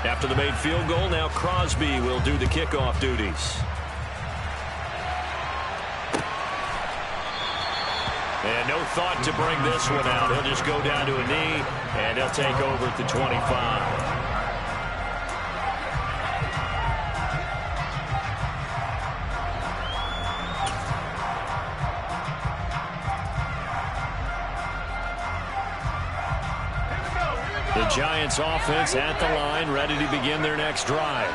After the made field goal, now Crosby will do the kickoff duties. And no thought to bring this one out. He'll just go down to a knee, and he'll take over at the 25. The Giants offense at the line, ready to begin their next drive.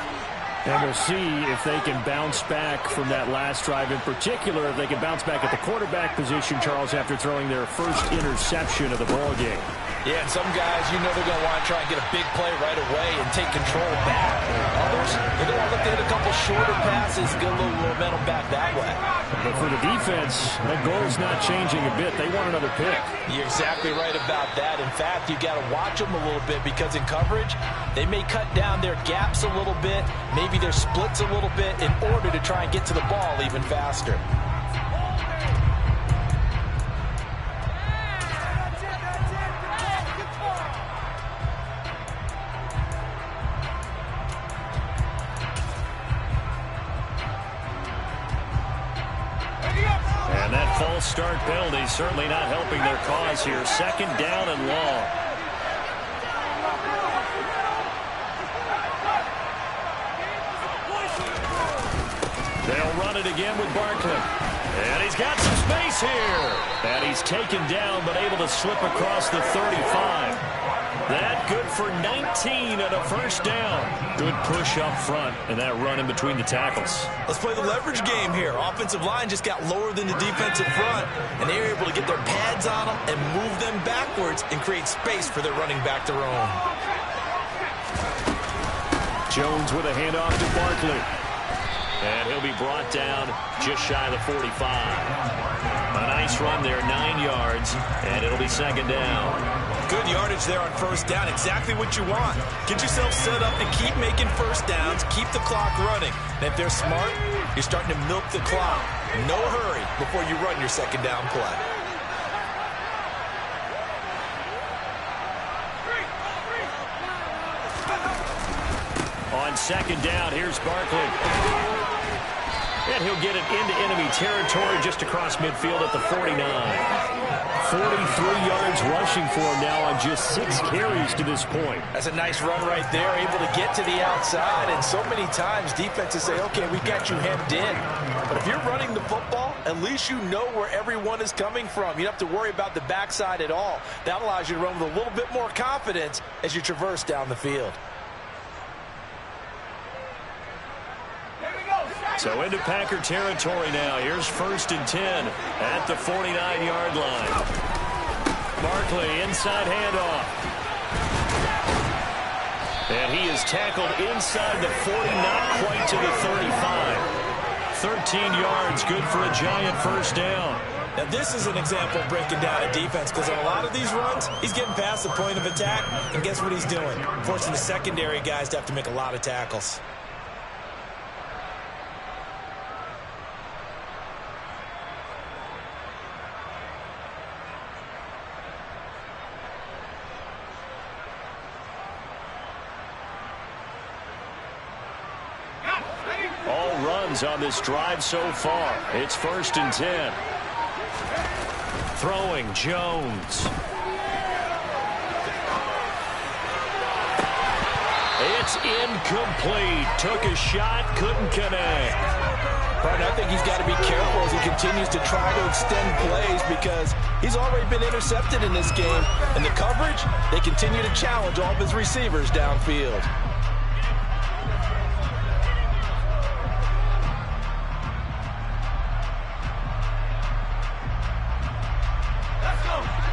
And we'll see if they can bounce back from that last drive. In particular, if they can bounce back at the quarterback position, Charles, after throwing their first interception of the ball game. Yeah, and some guys, you know they're going to want to try and get a big play right away and take control back. Others, they're going to look to hit a couple shorter passes, get a little momentum back that way. But for the defense, that goal's not changing a bit. They want another pick. You're exactly right about that. In fact, you got to watch them a little bit because in coverage, they may cut down their gaps a little bit, maybe their splits a little bit in order to try and get to the ball even faster. And that false start penalty certainly not helping their cause here. Second down and long. They'll run it again with Barkley. And he's got some space here. And he's taken down but able to slip across the 35. That good for 19 and a first down. Good push up front and that run in between the tackles. Let's play the leverage game here. Offensive line just got lower than the defensive front, and they were able to get their pads on them and move them backwards and create space for their running back to roam. Jones with a handoff to Barkley. And he'll be brought down just shy of the 45. A nice run there, 9 yards, and it'll be second down. Good yardage there on first down, exactly what you want. Get yourself set up and keep making first downs, keep the clock running. And if they're smart, you're starting to milk the clock. No hurry before you run your second down play. On second down, here's Barkley. And he'll get it into enemy territory just across midfield at the 49. 43 yards rushing for him now on just 6 carries to this point. That's a nice run right there, able to get to the outside. And so many times defenses say, okay, we got you hemmed in. But if you're running the football, at least you know where everyone is coming from. You don't have to worry about the backside at all. That allows you to run with a little bit more confidence as you traverse down the field. So into Packer territory now. Here's first and 10 at the 49-yard line. Barkley, inside handoff. And he is tackled inside the 40, not quite to the 35. 13 yards, good for a Giant first down. Now, this is an example of breaking down a defense because on a lot of these runs, he's getting past the point of attack, and guess what he's doing? Forcing the secondary guys to have to make a lot of tackles. All runs on this drive so far. It's first and 10. Throwing Jones. It's incomplete. Took a shot, couldn't connect. But I think he's got to be careful as he continues to try to extend plays because he's already been intercepted in this game. And the coverage, they continue to challenge all of his receivers downfield.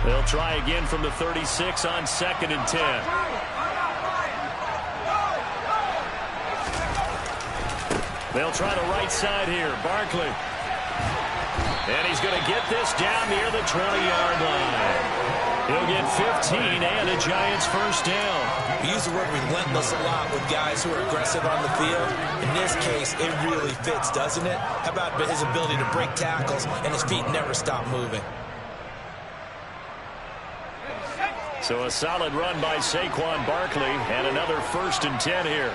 They'll try again from the 36 on second and 10. They'll try the right side here. Barkley. And he's going to get this down near the 20-yard line. He'll get 15 and a Giants first down. We use the word relentless a lot with guys who are aggressive on the field. In this case, it really fits, doesn't it? How about his ability to break tackles and his feet never stop moving? So a solid run by Saquon Barkley and another 1st and 10 here.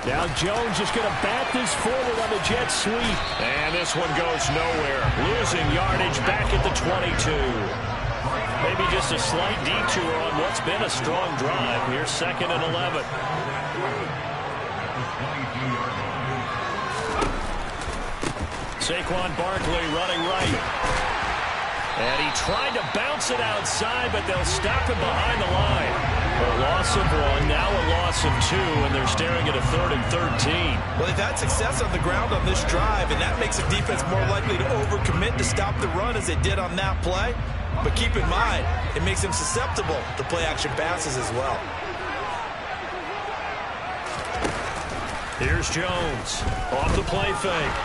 Now Jones is going to bat this forward on the jet sweep. And this one goes nowhere. Losing yardage back at the 22. Maybe just a slight detour on what's been a strong drive. Here's 2nd and 11. Saquon Barkley running right. And he tried to bounce it outside, but they'll stop him behind the line. A loss of 1, now a loss of 2, and they're staring at a 3rd and 13. Well, they've had success on the ground on this drive, and that makes the defense more likely to overcommit to stop the run as they did on that play. But keep in mind, it makes them susceptible to play-action passes as well. Here's Jones off the play fake.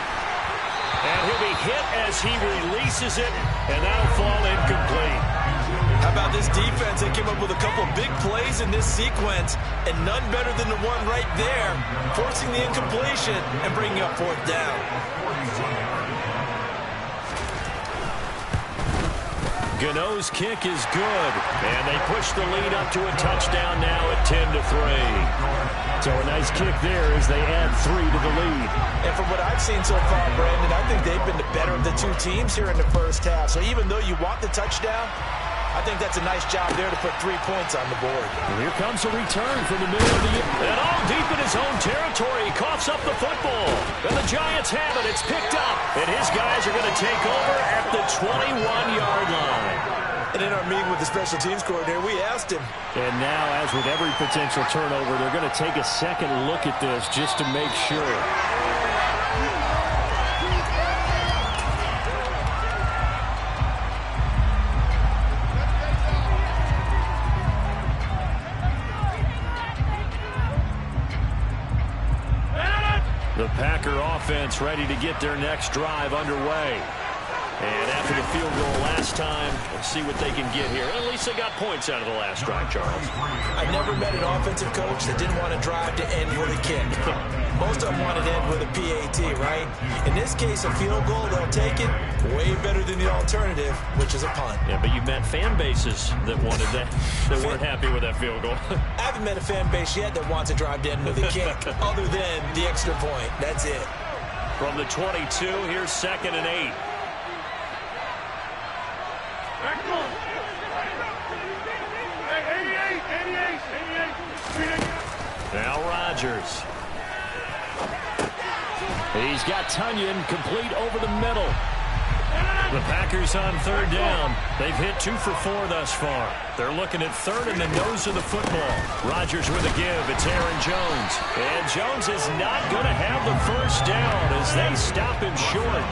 And he'll be hit as he releases it, and that'll fall incomplete. How about this defense? They came up with a couple big plays in this sequence, and none better than the one right there, forcing the incompletion and bringing up 4th down. Gano's kick is good, and they push the lead up to a touchdown now at 10-3. So a nice kick there as they add 3 to the lead. And from what I've seen so far, Brandon, I think they've been the better of the 2 teams here in the first half. So even though you want the touchdown, I think that's a nice job there to put 3 points on the board. And here comes a return from the middle of the year. And all deep in his own territory, he coughs up the football. And the Giants have it. It's picked up. And his guys are going to take over at the 21-yard line. And in our meeting with the special teams coordinator, we asked him. And now, as with every potential turnover, they're going to take a second look at this just to make sure. The Packer offense ready to get their next drive underway. And after the field goal last time, let's see what they can get here. At least they got points out of the last drive, Charles. I never met an offensive coach that didn't want to drive to end with a kick. Most of them want to end with a PAT, right? In this case, a field goal, they'll take it. Way better than the alternative, which is a punt. Yeah, but you've met fan bases that wanted that, that weren't happy with that field goal. I haven't met a fan base yet that wants to drive to end with a kick, other than the extra point. That's it. From the 22, here's 2nd and 8. Now Rodgers. He's got Tunyon complete over the middle. The Packers on 3rd down. They've hit 2 for 4 thus far. They're looking at 3rd in the nose of the football. Rodgers with a give. It's Aaron Jones. And Jones is not going to have the 1st down as they stop him short.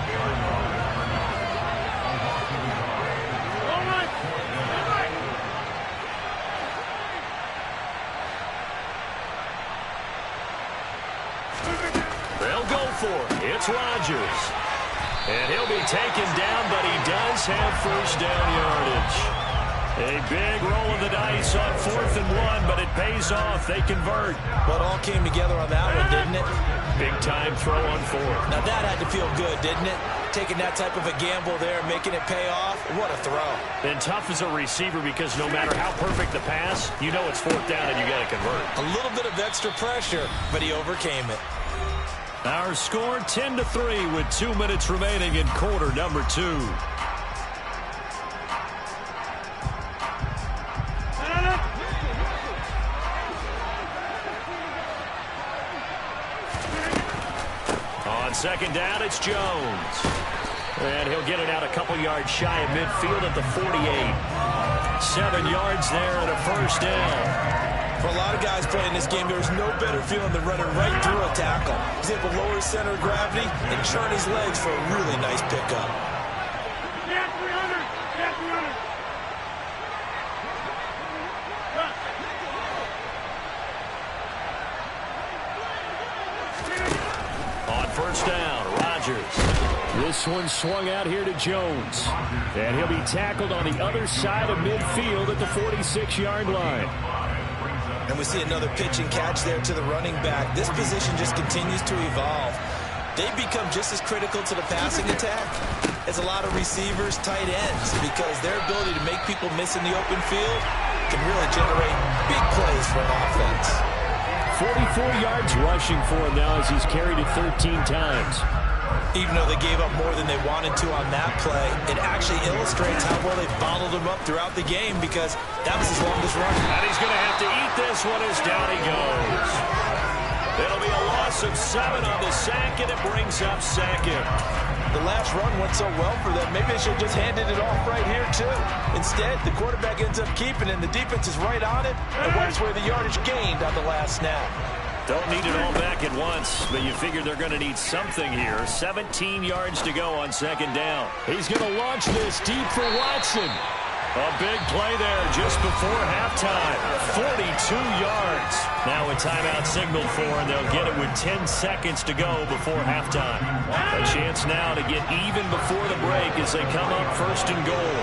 They'll go for it. It's Rodgers. And he'll be taken down, but he does have 1st down yardage. A big roll of the dice on 4th and 1, but it pays off. They convert. Well, it all came together on that one, didn't it? Big time throw on 4th. Now that had to feel good, didn't it? Taking that type of a gamble there, making it pay off. What a throw. And tough as a receiver because no matter how perfect the pass, you know it's 4th down and you got to convert. A little bit of extra pressure, but he overcame it. Our score 10-3 with 2 minutes remaining in quarter number 2. On 2nd down, it's Jones. And he'll get it out a couple yards shy of midfield at the 48. 7 yards there and a 1st down. For a lot of guys playing this game, there's no better feeling than running right through a tackle. He's able to lower his center of gravity and churn his legs for a really nice pickup. On 1st down, Rodgers. This one swung out here to Jones. And he'll be tackled on the other side of midfield at the 46-yard line. And we see another pitch and catch there to the running back. This position just continues to evolve. they become just as critical to the passing attack as a lot of receivers, tight ends, because their ability to make people miss in the open field can really generate big plays for an offense. 44 yards rushing for him now as he's carried it 13 times. Even though they gave up more than they wanted to on that play, it actually illustrates how well they bottled him up throughout the game, because that was his longest run. And he's going to have to eat this one as down he goes. It'll be a loss of 7 on the sack, and it brings up second. The last run went so well for them. Maybe they should have just handed it off right here, too. Instead, the quarterback ends up keeping it, and the defense is right on it. And where's where the yardage gained on the last snap? Don't need it all back at once, but you figure they're going to need something here. 17 yards to go on second down. He's going to launch this deep for Watson. A big play there just before halftime. 42 yards. Now a timeout signaled for, and they'll get it with 10 seconds to go before halftime. A chance now to get even before the break as they come up first and goal.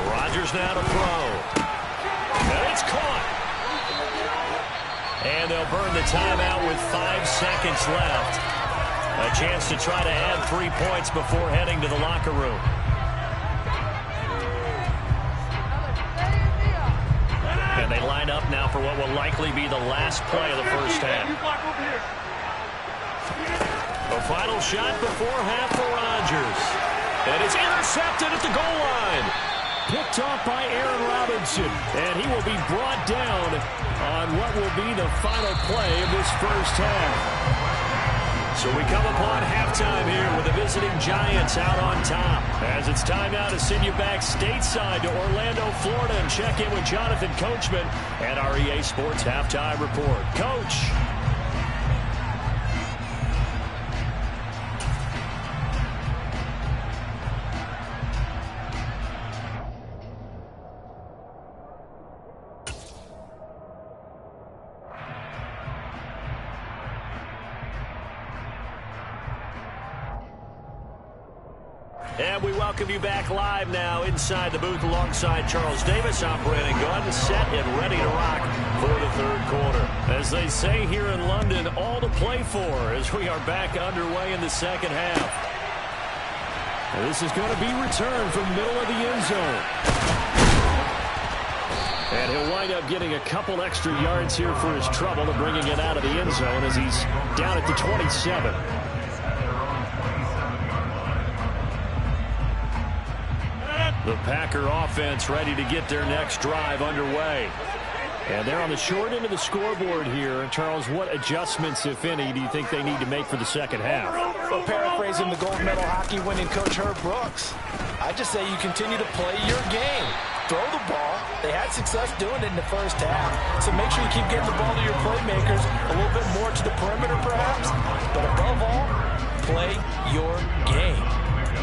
Rodgers now to throw. And it's caught. And they'll burn the timeout with 5 seconds left. A chance to try to add 3 points before heading to the locker room. And they line up now for what will likely be the last play of the first half. A final shot before half for Rodgers. And it's intercepted at the goal line. Picked off by Aaron Robinson. And he will be brought down on what will be the final play of this first half. So we come upon halftime here with the visiting Giants out on top. As it's time now to send you back stateside to Orlando, Florida, and check in with Jonathan Coachman and our EA Sports Halftime Report. Coach. And we welcome you back live now inside the booth alongside Charles Davis. I'm Brandon Gunn, set and ready to rock for the third quarter. As they say here in London, all to play for as we are back underway in the second half. And this is going to be returned from middle of the end zone. And he'll wind up getting a couple extra yards here for his trouble to bringing it out of the end zone as he's down at the 27. The Packer offense ready to get their next drive underway. And they're on the short end of the scoreboard here. Charles, what adjustments, if any, do you think they need to make for the second half? Well, paraphrasing the gold medal hockey winning coach Herb Brooks, I just say you continue to play your game. Throw the ball. They had success doing it in the first half. So make sure you keep getting the ball to your playmakers, a little bit more to the perimeter perhaps. But above all, play your game.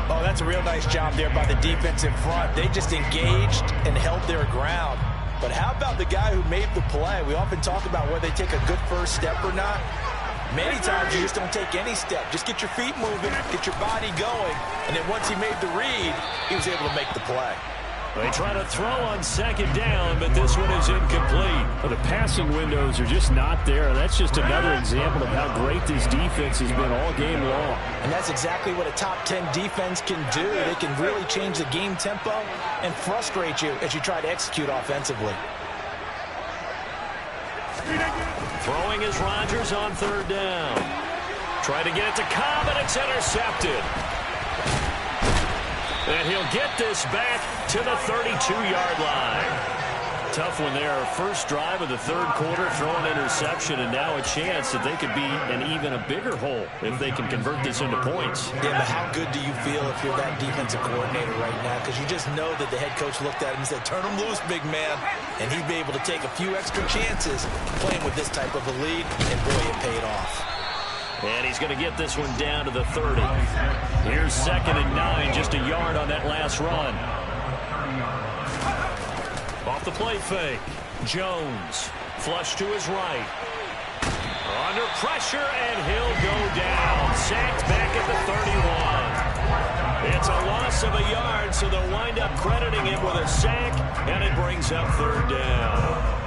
Oh, that's a real nice job there by the defense in front. They just engaged and held their ground. But how about the guy who made the play? We often talk about whether they take a good first step or not. Many times you just don't take any step. Just get your feet moving, get your body going, and then once he made the read, he was able to make the play. They try to throw on second down, but this one is incomplete. Well, the passing windows are just not there. That's just another example of how great this defense has been all game long. And that's exactly what a top 10 defense can do. They can really change the game tempo and frustrate you as you try to execute offensively. Throwing is Rodgers on third down. Try to get it to Cobb, and it's intercepted. And he'll get this back to the 32-yard line. Tough one there. First drive of the third quarter, throw an interception, and now a chance that they could be in even a bigger hole if they can convert this into points. Yeah, but how good do you feel if you're that defensive coordinator right now? Because you just know that the head coach looked at him and said, turn him loose, big man. And he'd be able to take a few extra chances playing with this type of a lead, and boy, it paid off. And he's going to get this one down to the 30. Here's 2nd and 9, just a yard on that last run. Off the play fake. Jones, flush to his right. Under pressure, and he'll go down. Sacked back at the 31. It's a loss of a yard, so they'll wind up crediting him with a sack, and it brings up third down.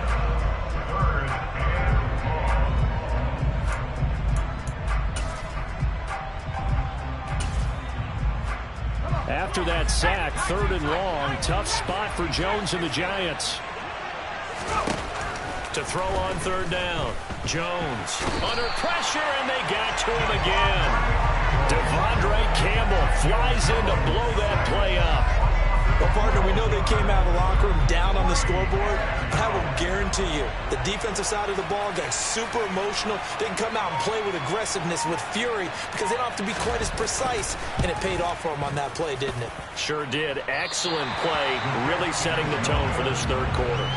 After that sack, 3rd and long. Tough spot for Jones and the Giants. To throw on 3rd down. Jones under pressure, and they got to him again. Devondre Campbell flies in to blow that play up. Well, partner, we know they came out of the locker room down on the scoreboard. I will guarantee you the defensive side of the ball got super emotional. They can come out and play with aggressiveness, with fury, because they don't have to be quite as precise. And it paid off for them on that play, didn't it? Sure did. Excellent play, really setting the tone for this 3rd quarter.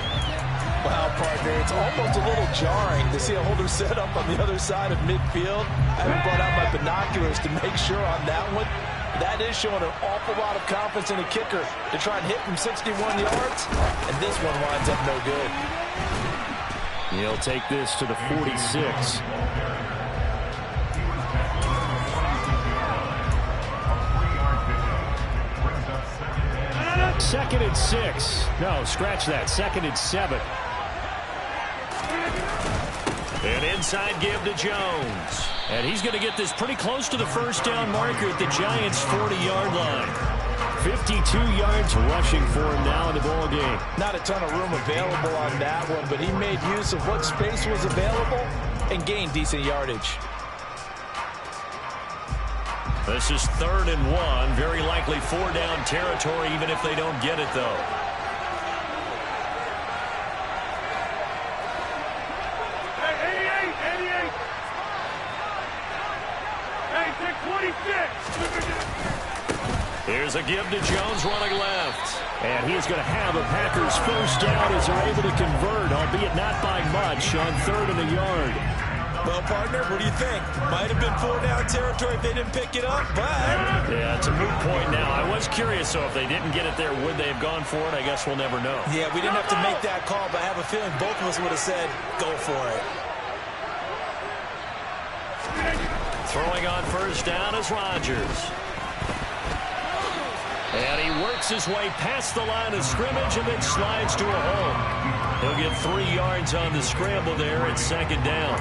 Wow, partner, it's almost a little jarring to see a holder set up on the other side of midfield. I haven't brought out my binoculars to make sure on that one. That is showing an awful lot of confidence in the kicker to try and hit from 61 yards, and this one winds up no good. He'll take this to the 46. Second and 6. No, scratch that. 2nd and 7. An inside give to Jones. And he's going to get this pretty close to the 1st down marker at the Giants' 40-yard line. 52 yards rushing for him now in the ball game. Not a ton of room available on that one, but he made use of what space was available and gained decent yardage. This is 3rd and 1. Very likely 4-down territory, even if they don't get it, though. Here's a give to Jones running left. And he's going to have a Packers 1st down as they're able to convert, albeit not by much, on 3rd and a yard. Well, partner, what do you think? Might have been 4-down territory if they didn't pick it up, but... Yeah, it's a moot point now. I was curious, so if they didn't get it there, would they have gone for it? I guess we'll never know. Yeah, we didn't have to make that call, but I have a feeling both of us would have said, go for it. Throwing on 1st down is Rodgers. And he works his way past the line of scrimmage and then slides to a hole. He'll get 3 yards on the scramble there at 2nd down.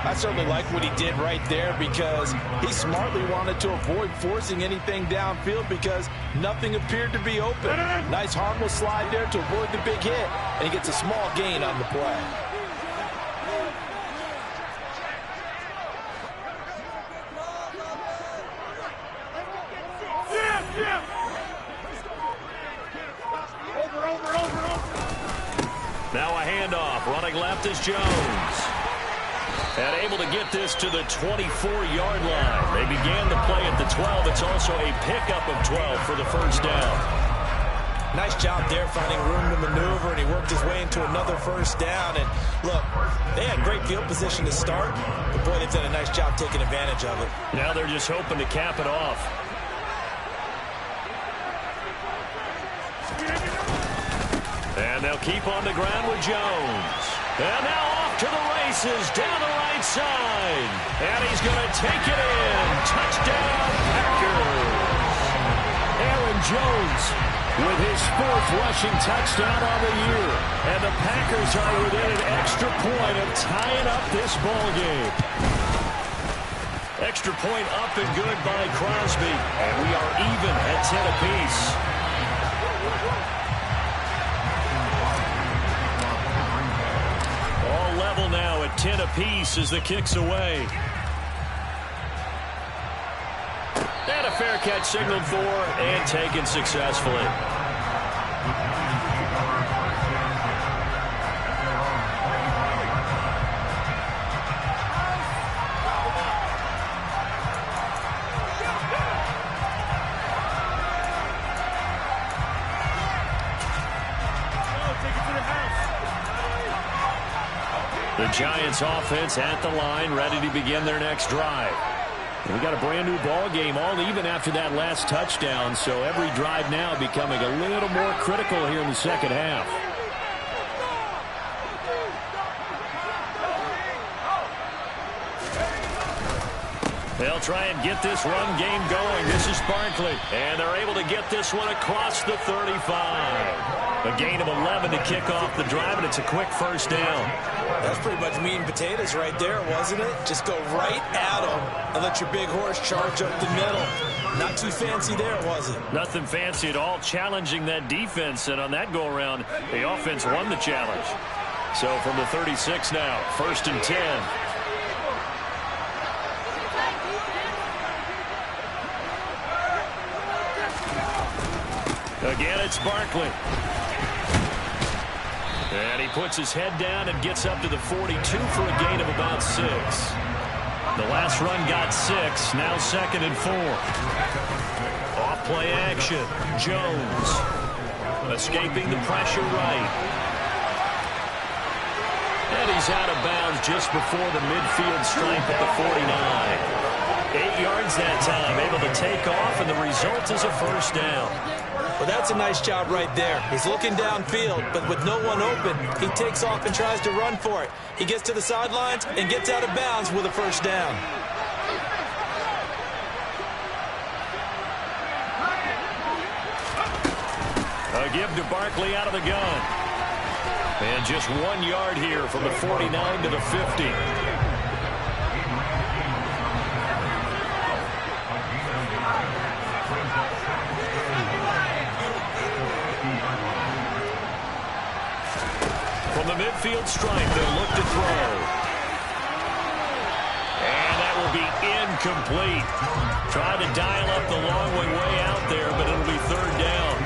I certainly like what he did right there because he smartly wanted to avoid forcing anything downfield because nothing appeared to be open. Nice harmless slide there to avoid the big hit, and he gets a small gain on the play. Now a handoff. Running left is Jones. And able to get this to the 24-yard line. They began the play at the 12. It's also a pickup of 12 for the 1st down. Nice job there finding room to maneuver, and he worked his way into another 1st down. And look, they had great field position to start, but boy, they've done a nice job taking advantage of it. Now they're just hoping to cap it off. And they'll keep on the ground with Jones. And now off to the races down the right side. And he's going to take it in. Touchdown, Packers. Aaron Jones with his 4th rushing touchdown on the year. And the Packers are within an extra point of tying up this ball game. Extra point up and good by Crosby. And we are even at 10 apiece. All level now at 10 apiece as the kick's away. And a fair catch signaled for and taken successfully. The Giants offense at the line, ready to begin their next drive. We got a brand new ball game, all even after that last touchdown, so every drive now becoming a little more critical here in the 2nd half. They'll try and get this run game going. This is Barkley, and they're able to get this one across the 35. A gain of 11 to kick off the drive, and it's a quick 1st down. That's pretty much meat and potatoes right there, wasn't it? Just go right at them and let your big horse charge up the middle. Not too fancy there, was it? Nothing fancy at all, challenging that defense, and on that go-around, the offense won the challenge. So from the 36 now, 1st and 10. Again, it's Barkley. And he puts his head down and gets up to the 42 for a gain of about 6. The last run got 6, now 2nd and 4. Off play action, Jones. Escaping the pressure right. And he's out of bounds just before the midfield stripe at the 49. 8 yards that time, able to take off, and the result is a first down. Well, that's a nice job right there. He's looking downfield, but with no one open, he takes off and tries to run for it. He gets to the sidelines and gets out of bounds with a first down. A give to Barkley out of the gun. And just 1 yard here from the 49 to the 50. From the midfield stripe, they'll look to throw. And that will be incomplete. Tried to dial up the long way out there, but it'll be 3rd down.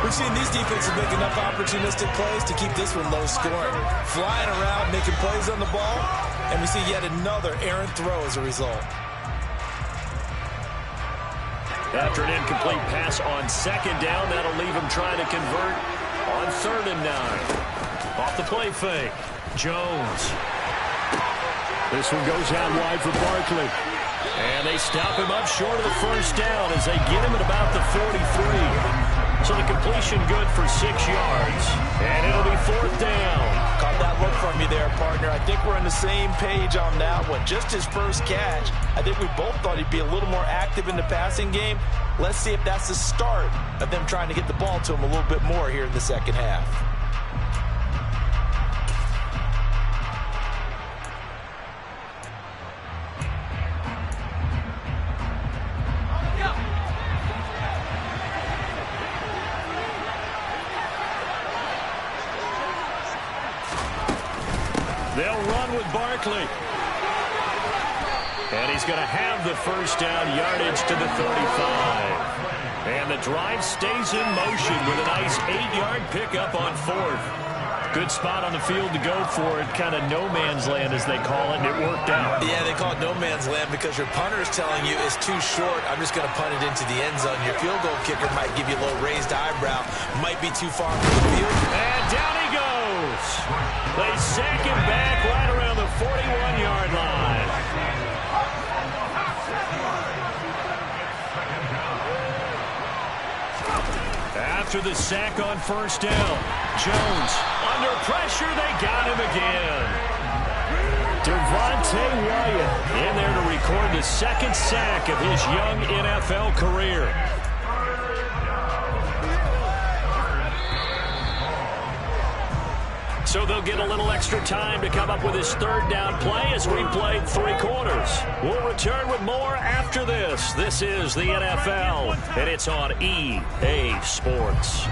We've seen these defenses make enough opportunistic plays to keep this one low scoring. Flying around, making plays on the ball, and we see yet another errant throw as a result. After an incomplete pass on 2nd down, that'll leave him trying to convert on 3rd and 9. Off the play fake, Jones. This one goes out wide for Barkley. And they stop him up short of the first down as they get him at about the 43. So the completion good for 6 yards. And it'll be 4th down. Caught that look from you there, partner. I think we're on the same page on that one. Just his first catch. I think we both thought he'd be a little more active in the passing game. Let's see if that's the start of them trying to get the ball to him a little bit more here in the second half. They'll run with Barkley. And he's going to have the first down, yardage to the 35. And the drive stays in motion with a nice 8-yard pickup on 4th. Good spot on the field to go for it, kind of no man's land as they call it, and it worked out. Yeah, they call it no man's land because your punter is telling you it's too short. I'm just going to punt it into the end zone. Your field goal kicker might give you a little raised eyebrow. Might be too far from the field. And down he goes. They sack him back right around the 41-yard line. After the sack on first down, Jones under pressure. They got him again. Devontae Wyatt in there to record the 2nd sack of his young NFL career. So they'll get a little extra time to come up with his 3rd down play as we played 3 quarters. We'll return with more after this. This is the NFL, and it's on EA Sports.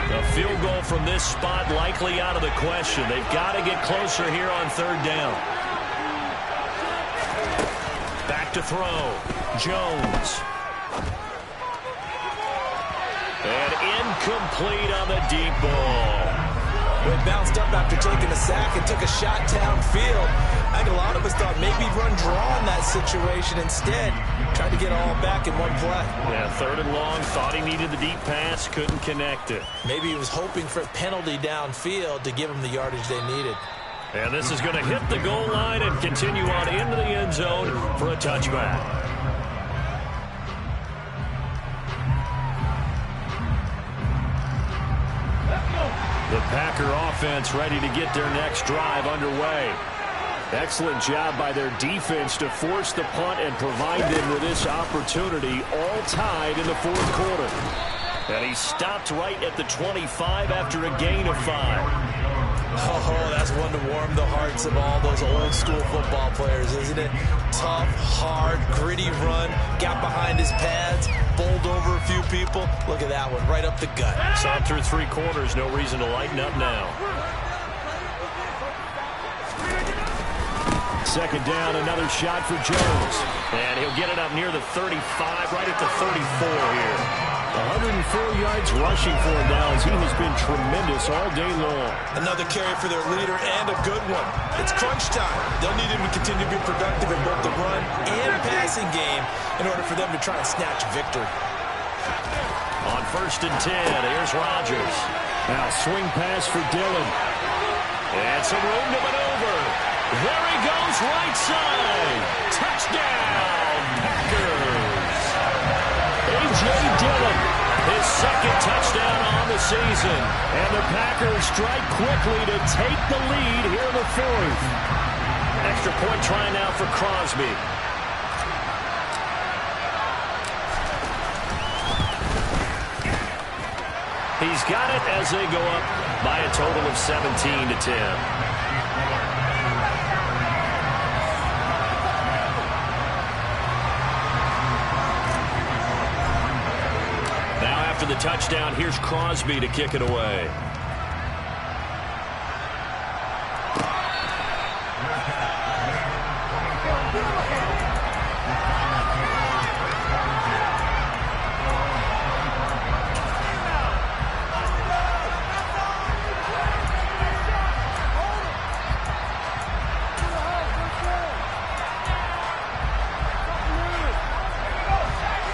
A field goal from this spot likely out of the question. They've got to get closer here on 3rd down. Back to throw, Jones. And incomplete on the deep ball. Well, bounced up after taking a sack and took a shot downfield. I think a lot of us thought maybe run draw in that situation instead. Tried to get all back in one play. Yeah, 3rd and long, thought he needed the deep pass, couldn't connect it. Maybe he was hoping for a penalty downfield to give him the yardage they needed. And this is going to hit the goal line and continue on into the end zone for a touchback. The Packer offense ready to get their next drive underway. Excellent job by their defense to force the punt and provide them with this opportunity, all tied in the 4th quarter. And he stopped right at the 25 after a gain of 5. Oh, that's one to warm the hearts of all those old school football players, isn't it? Tough, hard, gritty run, got behind his pads, bowled over a few people. Look at that one, right up the gut. Saw through 3 quarters, no reason to lighten up now. Second down, another shot for Jones. And he'll get it up near the 35, right at the 34 here. 104 yards rushing for him now as he has been tremendous all day long. Another carry for their leader and a good one. It's crunch time. They'll need him to continue to be productive in both the run and passing game in order for them to try and snatch victory. On 1st and 10, here's Rodgers. Now swing pass for Dillon. And some room to maneuver. There he goes, right side. Touchdown, Packers. A.J. Dillon, his 2nd touchdown on the season. And the Packers strike quickly to take the lead here in the 4th. Extra point try now for Crosby. He's got it as they go up by a total of 17-10. After the touchdown, here's Crosby to kick it away.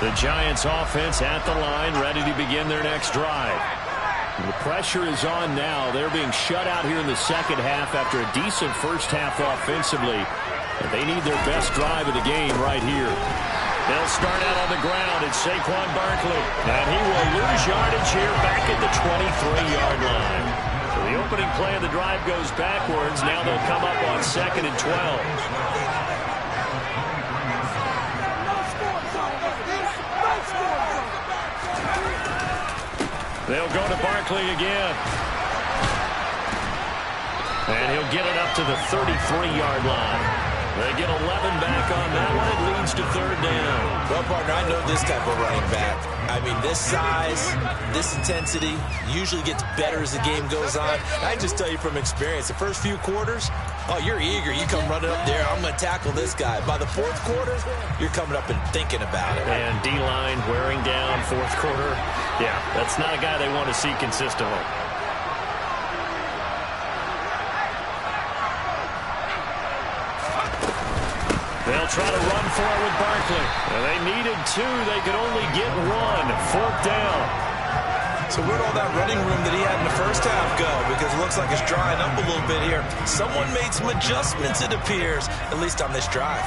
The Giants offense at the line, ready to begin their next drive. The pressure is on now. They're being shut out here in the second half after a decent first half offensively. But they need their best drive of the game right here. They'll start out on the ground. It's Saquon Barkley. And he will lose yardage here back at the 23-yard line. So the opening play of the drive goes backwards. Now they'll come up on 2nd and 12. They'll go to Barkley again. And he'll get it up to the 33-yard line. They get 11 back on that one. It leads to 3rd down. Well, partner, I know this type of running back. I mean, this size, this intensity usually gets better as the game goes on. I can just tell you from experience, the first few quarters, oh, you're eager. You come running up there, I'm going to tackle this guy. By the 4th quarter, you're coming up and thinking about it. And D-line wearing down 4th quarter. Yeah, that's not a guy they want to see consistently. They'll try to run for it with Barkley. They needed 2. They could only get 1. 4th down. So where'd all that running room that he had in the first half go? Because it looks like it's drying up a little bit here. Someone made some adjustments, it appears, at least on this drive.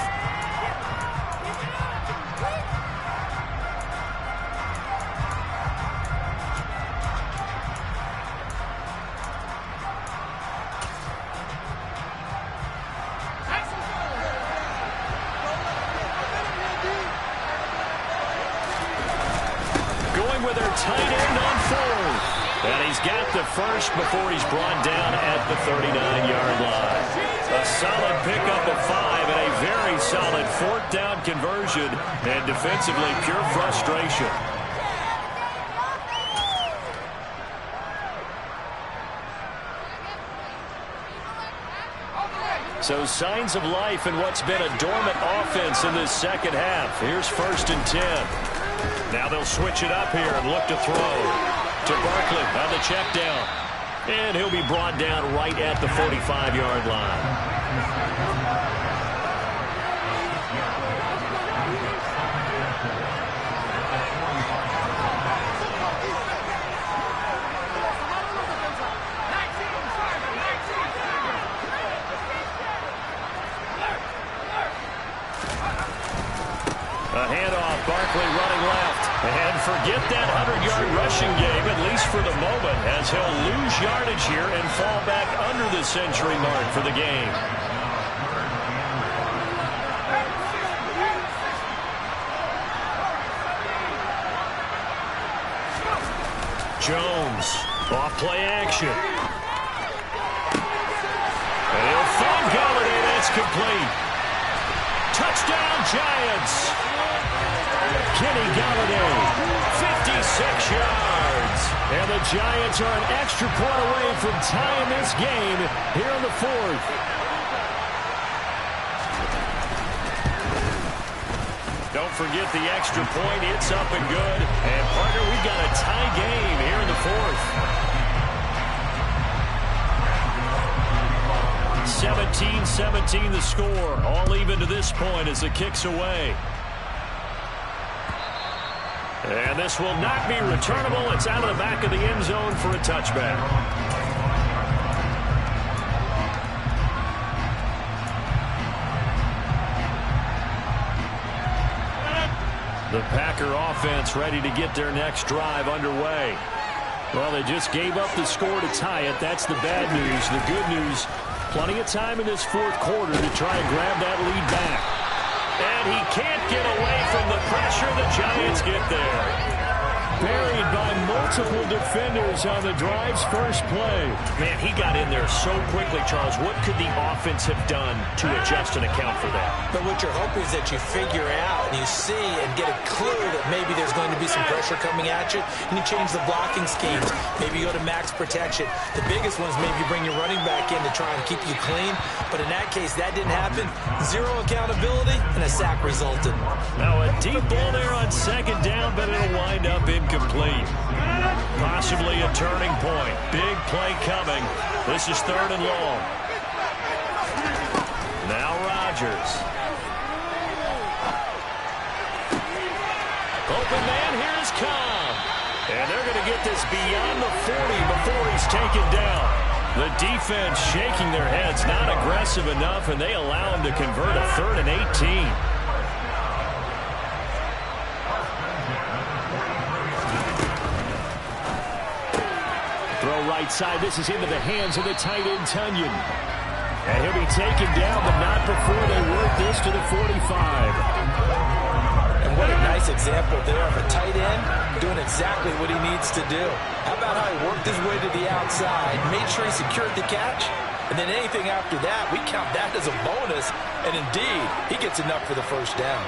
With their tight end on 4th. And he's got the first before he's brought down at the 39-yard line. A solid pickup of 5 and a very solid 4th down conversion. And defensively, pure frustration. So signs of life in what's been a dormant offense in this second half. Here's 1st and 10. Now they'll switch it up here and look to throw to Barkley on the check down. And he'll be brought down right at the 45-yard line. A handoff, Barkley running left. And forget that 100-yard rushing game, at least for the moment, as he'll lose yardage here and fall back under the century mark for the game. Jones, off play action. incomplete. Touchdown, Giants. Kenny Galladay, 56 yards. And the Giants are an extra point away from tying this game here in the fourth. Don't forget the extra point. It's up and good. And, partner, we've got a tie game here in the fourth. 17-17 the score. All even to this point as the kick's away. And this will not be returnable. It's out of the back of the end zone for a touchback. The Packer offense ready to get their next drive underway. Well, they just gave up the score to tie it. That's the bad news. The good news, plenty of time in this fourth quarter to try and grab that lead back. And he can't get away from the pressure. The Giants get there. Buried by multiple defenders on the drive's first play. Man, he got in there so quickly, Charles. What could the offense have done to adjust and account for that? But what you're hoping is that you figure out and you see and get a clue that maybe there's going to be some pressure coming at you, and you change the blocking schemes. Maybe you go to max protection. The biggest one is maybe you bring your running back in to try and keep you clean. But in that case, that didn't happen. Zero accountability, and a sack resulted. Now a deep ball there on second down, but it'll wind up incomplete. Possibly a turning point. Big play coming. This is third and long. Now Rodgers. Open man, here's Cobb. And they're going to get this beyond the 40 before he's taken down. The defense shaking their heads, not aggressive enough, and they allow him to convert a 3rd and 18. Throw right side. This is into the hands of the tight end, Tunyon. And he'll be taken down, but not before they work this to the 45. And what a nice example there of a tight end doing exactly what he needs to do. How about how he worked his way to the outside, made sure he secured the catch, and then anything after that, we count that as a bonus. And indeed, he gets enough for the first down.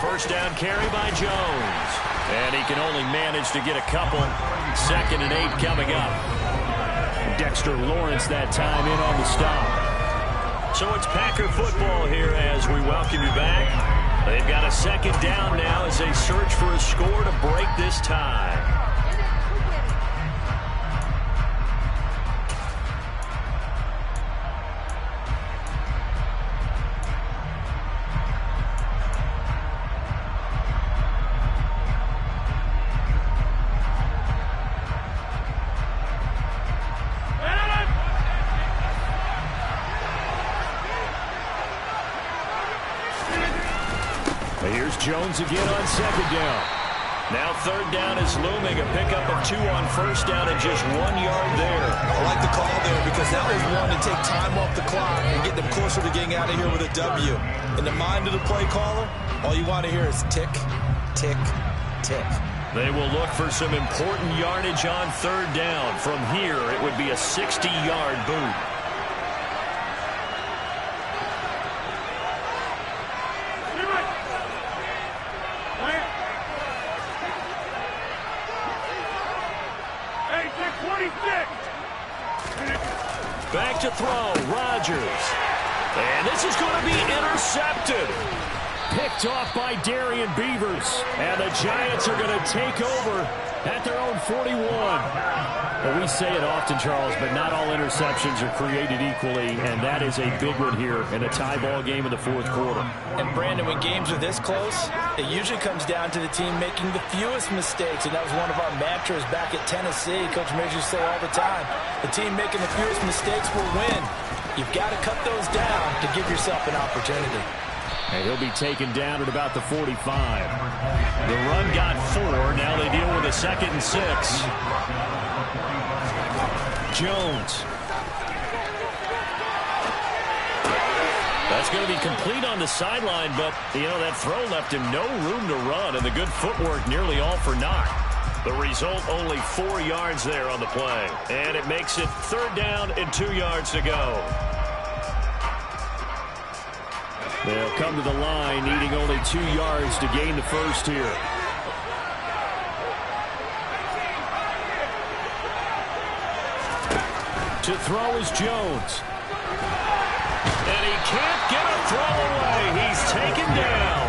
First down carry by Jones. And he can only manage to get a couple. 2nd and 8 coming up. Dexter Lawrence that time in on the stop. So it's Packer football here as we welcome you back. They've got a 2nd down now as they search for a score to break this tie. Here's Jones again on 2nd down. Now 3rd down is looming. A pickup of 2 on 1st down and just 1 yard there. I like the call there because that was one to take time off the clock and get them closer to getting out of here with a W. In the mind of the play caller, all you want to hear is tick, tick, tick. They will look for some important yardage on 3rd down. From here, it would be a 60-yard boot. Back to throw, Rodgers. And this is going to be intercepted. Picked off by Darian Beavers. And the Giants are going to take over at their own 41. Well, we say it often, Charles, but not all interceptions are created equally, and that is a big one here in a tie ball game in the 4th quarter. And, Brandon, when games are this close, it usually comes down to the team making the fewest mistakes, and that was one of our mantras back at Tennessee. Coach Major used to say all the time, the team making the fewest mistakes will win. You've got to cut those down to give yourself an opportunity. And he'll be taken down at about the 45. The run got 4. Now they deal with a 2nd and 6. Jones. That's going to be complete on the sideline, but, that throw left him no room to run, and the good footwork nearly all for naught. The result, only 4 yards there on the play. And it makes it 3rd down and 2 yards to go. They'll come to the line, needing only 2 yards to gain the first here. To throw is Jones. And he can't get a throw away. He's taken down.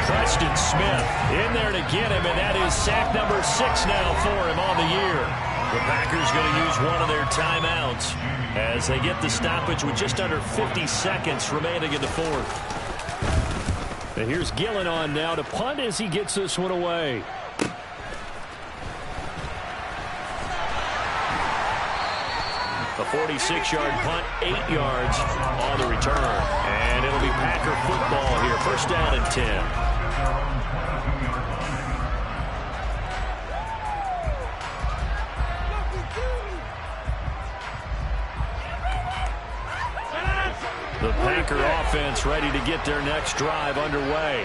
Preston Smith in there to get him, and that is sack number 6 now for him on the year. The Packers going to use one of their timeouts as they get the stoppage with just under 50 seconds remaining in the 4th. And here's Gillen on now to punt as he gets this one away. A 46-yard punt, 8 yards on the return. And it'll be Packer football here. 1st down and 10. The Packer offense ready to get their next drive underway.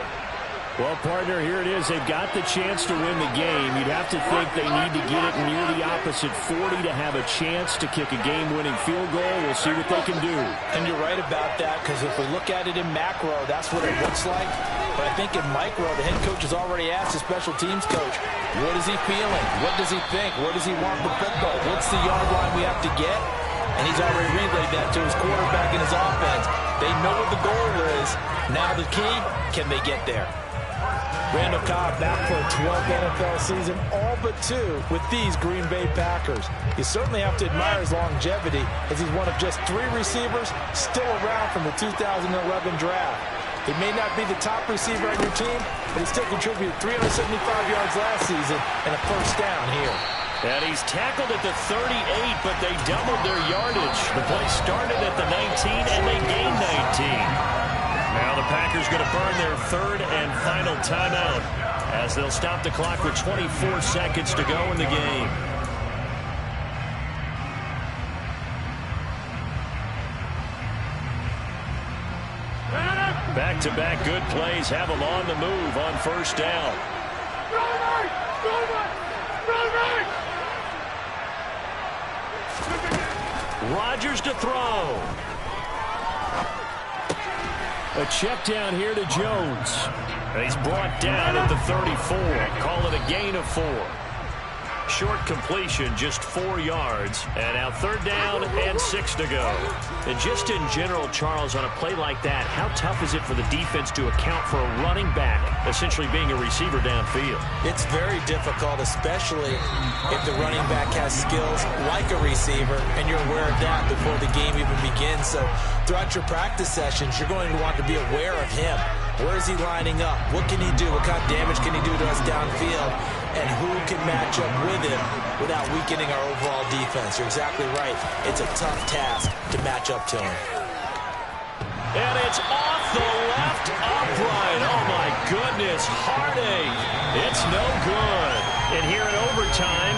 Well, partner, here it is. They've got the chance to win the game. You'd have to think they need to get it near the opposite 40 to have a chance to kick a game-winning field goal. We'll see what they can do. And you're right about that, because if we look at it in macro, that's what it looks like. But I think in micro, the head coach has already asked the special teams coach, what is he feeling? What does he think? Where does he want the football? What's the yard line we have to get? And he's already relayed that to his quarterback and his offense. They know what the goal is. Now the key, can they get there? Randall Cobb back for a 12th NFL season, all but 2 with these Green Bay Packers. You certainly have to admire his longevity, as he's one of just 3 receivers still around from the 2011 draft. He may not be the top receiver on your team, but he still contributed 375 yards last season and a 1st down here. And he's tackled at the 38, but they doubled their yardage. The play started at the 19, and they gained 19. Now the Packers going to burn their 3rd and final timeout as they'll stop the clock with 24 seconds to go in the game. Back-to-back good plays have them on the move on 1st down. Rodgers to throw. A check down here to Jones. And he's brought down at the 34. Call it a gain of 4. Short completion, just 4 yards. And now 3rd down and 6 to go. And just in general, Charles, on a play like that, how tough is it for the defense to account for a running back essentially being a receiver downfield? It's very difficult, especially if the running back has skills like a receiver, and you're aware of that before the game even begins. So throughout your practice sessions, you're going to want to be aware of him. Where is he lining up? What can he do? What kind of damage can he do to us downfield? And who can match up with him without weakening our overall defense? You're exactly right. It's a tough task to match up to him. And it's off the left upright. Oh, my goodness. Heartache. It's no good. And here in overtime,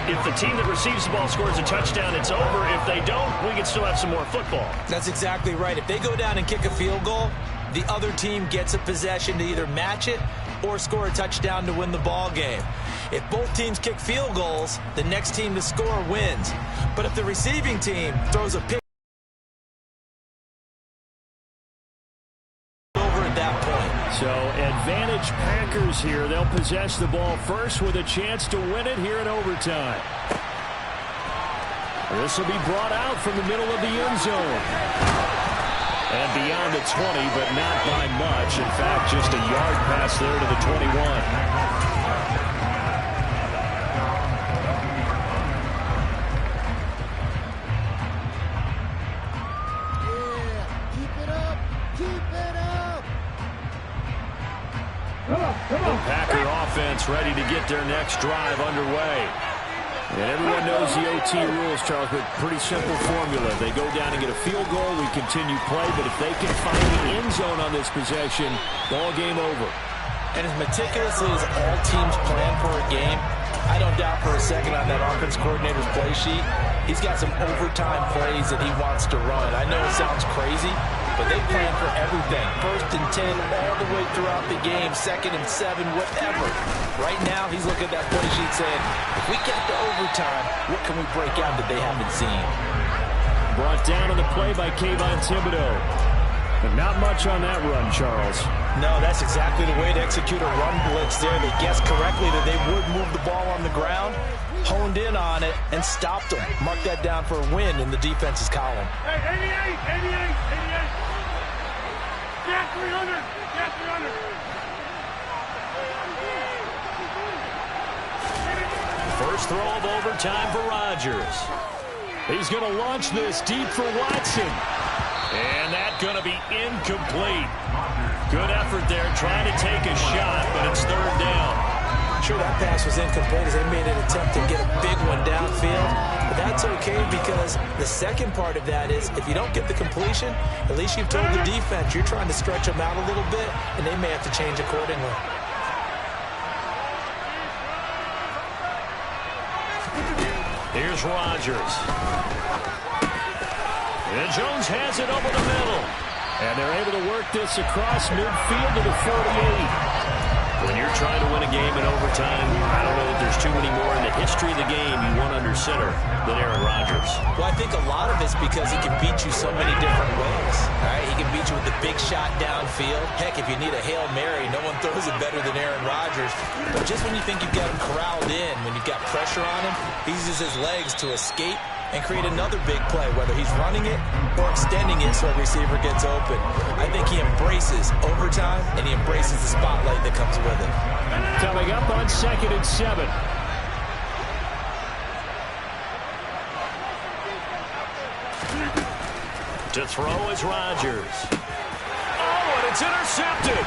if the team that receives the ball scores a touchdown, it's over. If they don't, we can still have some more football. That's exactly right. If they go down and kick a field goal, the other team gets a possession to either match it or score a touchdown to win the ball game. If both teams kick field goals, the next team to score wins. But if the receiving team throws a pick over at that point. So advantage Packers here. They'll possess the ball first with a chance to win it here in overtime. This will be brought out from the middle of the end zone. And beyond the 20, but not by much. In fact, just a yard pass there to the 21. Yeah, keep it up. Keep it up. The Packer offense ready to get their next drive underway. And everyone knows the OT rules, Charles, but pretty simple formula. They go down and get a field goal, we continue play, but if they can find the end zone on this possession, ball game over. And as meticulously as all teams plan for a game, I don't doubt for a second on that offense coordinator's play sheet, he's got some overtime plays that he wants to run. I know it sounds crazy, but they plan for everything. 1st and 10 all the way throughout the game, 2nd and 7, whatever. Right now, he's looking at that play sheet saying, if we get to overtime, what can we break out that they haven't seen? Brought down on the play by Kayvon Thibodeau. But not much on that run, Charles. No, that's exactly the way to execute a run blitz there. They guessed correctly that they would move the ball on the ground, honed in on it, and stopped them. Mark that down for a win in the defense's column. Hey, 88, 88, 88. Get 300, get 300. First throw of overtime for Rodgers. He's going to launch this deep for Watson. And that's going to be incomplete. Good effort there trying to take a shot, but it's 3rd down. Sure, that pass was incomplete as they made an attempt to get a big one downfield. But that's okay because the second part of that is if you don't get the completion, at least you've told the defense you're trying to stretch them out a little bit, and they may have to change accordingly. Here's Rodgers. And Jones has it over the middle. And they're able to work this across midfield to the 48. When you're trying to win a game in overtime, I don't know that there's too many more in the history of the game you want under center than Aaron Rodgers. Well, I think a lot of it's because he can beat you so many different ways. All right, he can beat you with the big shot downfield. Heck, if you need a Hail Mary, no one throws it better than Aaron Rodgers. But just when you think you've got him corralled in, when you've got pressure on him, he uses his legs to escape and create another big play, whether he's running it or extending it so a receiver gets open. I think he embraces overtime, and he embraces the spotlight that comes with it. Coming up on 2nd and 7. To throw is Rodgers. Oh, and it's intercepted.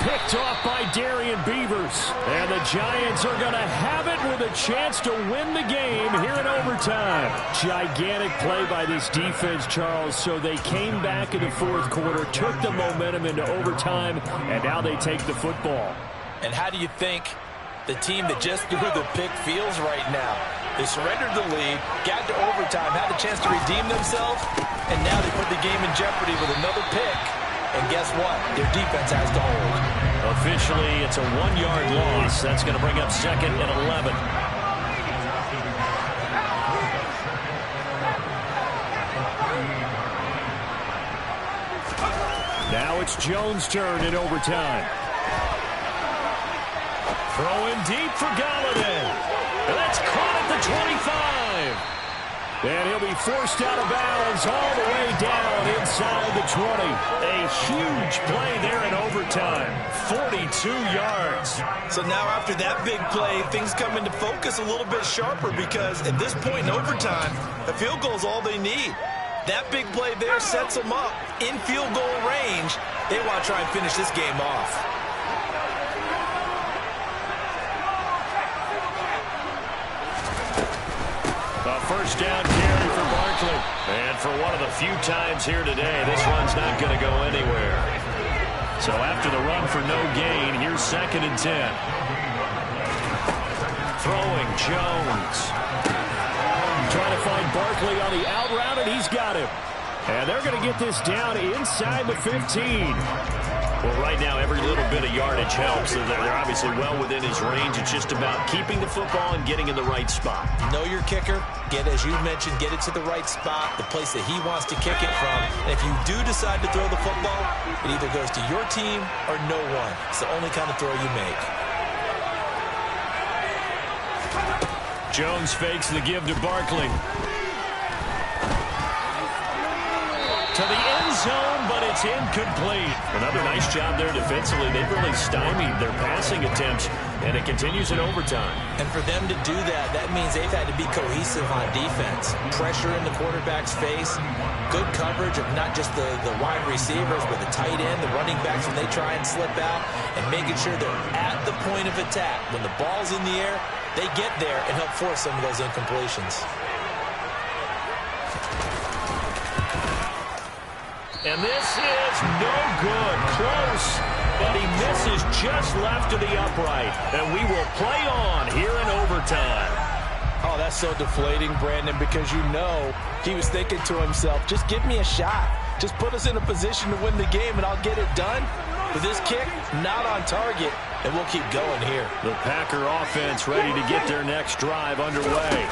Picked off by Darian Beavers. And the Giants are going to have it with a chance to win the game here in overtime. Gigantic play by this defense, Charles. So they came back in the 4th quarter, took the momentum into overtime, and now they take the football. And how do you think the team that just threw the pick feels right now? They surrendered the lead, got to overtime, had a chance to redeem themselves, and now they put the game in jeopardy with another pick. And guess what? Their defense has to hold. Officially, it's a 1-yard loss. That's going to bring up 2nd and 11. Now it's Jones' turn in overtime. Throwing deep for Galladay. And that's caught at the 25. And he'll be forced out of bounds all the way down inside the 20. A huge play there in overtime. 42 yards. So now after that big play, things come into focus a little bit sharper because at this point in overtime, a field goal is all they need. That big play there sets them up in field goal range. They want to try and finish this game off. First down carry for Barkley. And for one of the few times here today, this run's not going to go anywhere. So after the run for no gain, here's 2nd and 10. Throwing Jones. Trying to find Barkley on the out route, and he's got him. And they're going to get this down inside the 15. Well, right now, every little bit of yardage helps. They're obviously well within his range. It's just about keeping the football and getting in the right spot. Know your kicker. Get, as you mentioned, get it to the right spot, the place that he wants to kick it from. And if you do decide to throw the football, it either goes to your team or no one. It's the only kind of throw you make. Jones fakes the give to Barkley. To the end zone, but it's incomplete. Another nice job there defensively. They've really stymied their passing attempts, and it continues in overtime. And for them to do that, that means they've had to be cohesive on defense. Pressure in the quarterback's face, good coverage of not just the wide receivers, but the tight end, the running backs when they try and slip out, and making sure they're at the point of attack. When the ball's in the air, they get there and help force some of those incompletions. And this is no good. Close, but he misses just left to the upright. And we will play on here in overtime. Oh, that's so deflating, Brandon, because you know he was thinking to himself, just give me a shot. Just put us in a position to win the game, and I'll get it done. But this kick, not on target, and we'll keep going here. The Packer offense ready to get their next drive underway.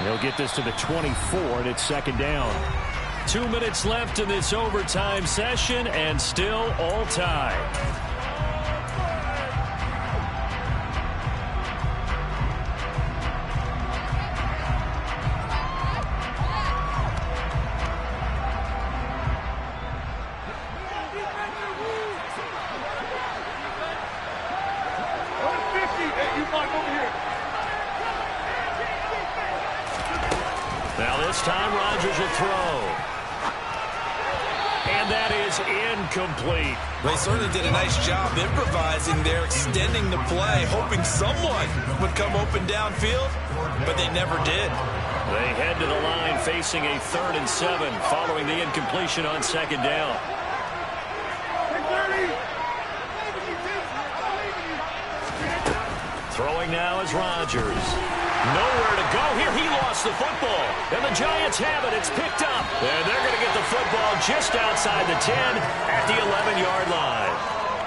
They'll get this to the 24, and it's second down. 2 minutes left in this overtime session, and still all tied. Now this time Rodgers will throw. And that is incomplete. They certainly did a nice job improvising there, extending the play, hoping someone would come open downfield, but they never did. They head to the line facing a 3rd and 7 following the incompletion on second down. Throwing now is Rodgers. Nowhere to go here. He lost the football. And the Giants have it. It's picked up. And they're going to get the football just outside the 10 at the 11-yard line.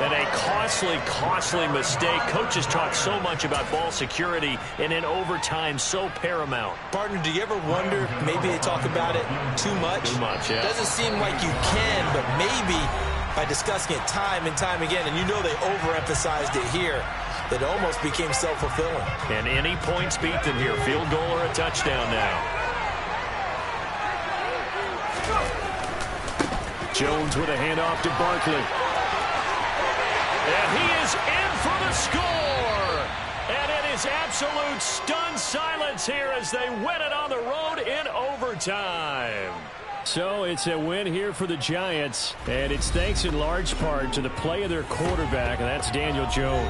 And a costly mistake. Coaches talk so much about ball security, and in overtime, so paramount. Partner, do you ever wonder, maybe they talk about it too much? Too much, yeah. Doesn't seem like you can, but maybe by discussing it time and time again, and you know they overemphasized it here, that almost became self-fulfilling. And any points beat them here, field goal or a touchdown now. Jones with a handoff to Barkley. And he is in for the score. And it is absolute stunned silence here as they win it on the road in overtime. So it's a win here for the Giants, and it's thanks in large part to the play of their quarterback, and that's Daniel Jones.